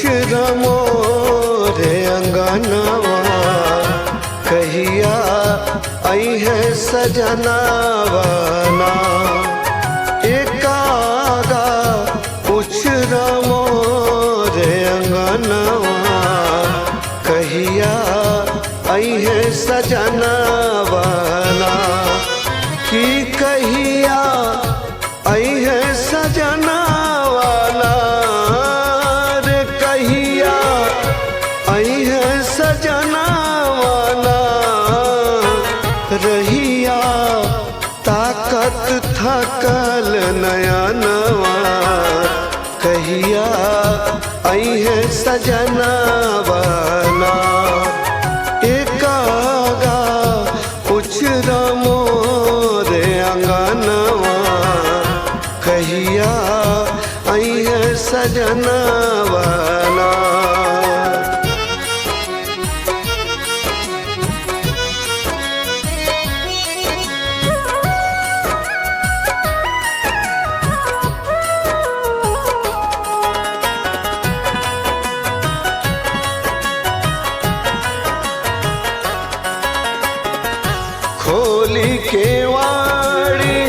उछरमो रे अंगनवा कहिया आई है सजनवा ना एकागा उछरमो रे अंगनवा कहिया आई है सजनवा ना कि कहिया आई है सजनवा ना रे कहिया आई है सजनवा ना रहिया ताकत थकल नयनवा कहिया आई है सजनवा ना एकागा उछरमो रे अंगनवा कहिया आई है सजनवा ना खोली के वाड़ी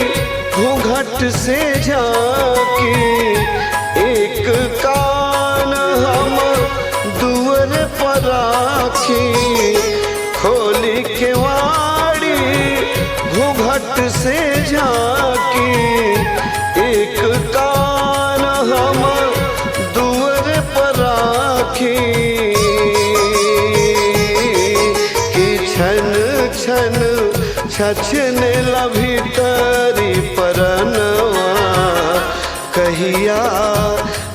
घूंघट से झांकी एक कान हम दुअर पर राखी खोली के वाड़ी घूंघट से झांकी एक कान हम दुअर पर राखी कि छन छन छछने भीतरी परनवा कहिया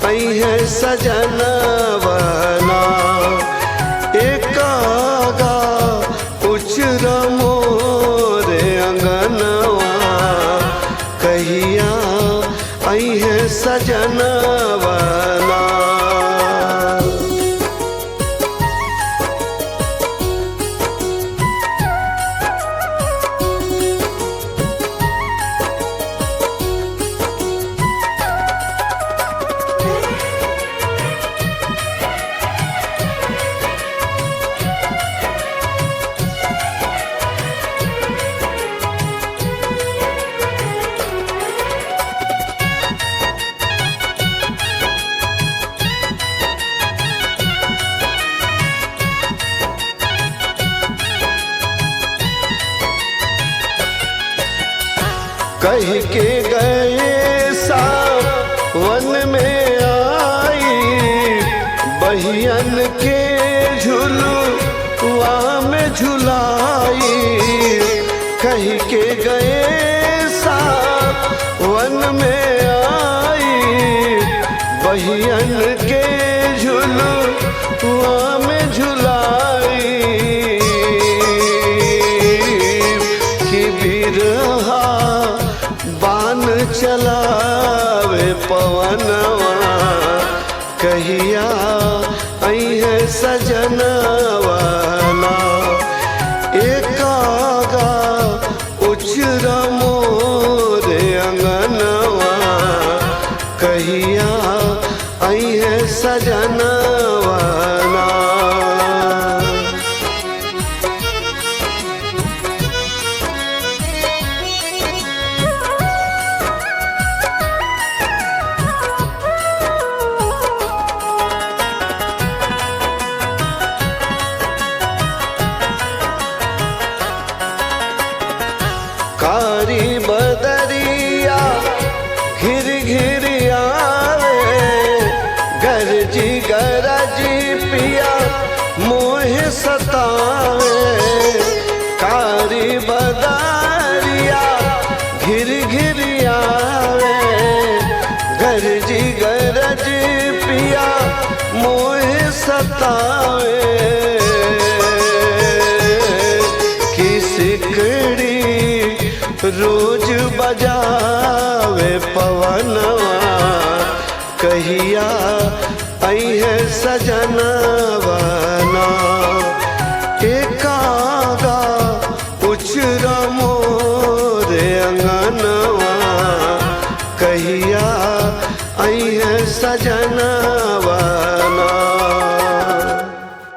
आई है सजनवा ना एकागा उछरमो रे अंगनवा कहिया आई है सजनवा ना कह के गए सावन में आई बहियन के झुलुआ में झुलाई कह के गए सावन में आई बहियन के झुलुआ में झुलाई कि बिरहा बान चलावे पवनवा कहिया आई है सजनवा ना एकागा उछरमो रे अंगनवा कहिया आई है सजनवा ना कारी बदरिया घिर घिर आवे गरजी गरजी पिया मोह सतावे कारी बदरिया घिर घिर आवे गरजी गरजी पिया मोह सतावे कि सिकड़ी रोज बजावे पवनवा कहिया आई है सजनवा ना एकागा उछरमो रे अंगनवा कहिया आई है सजना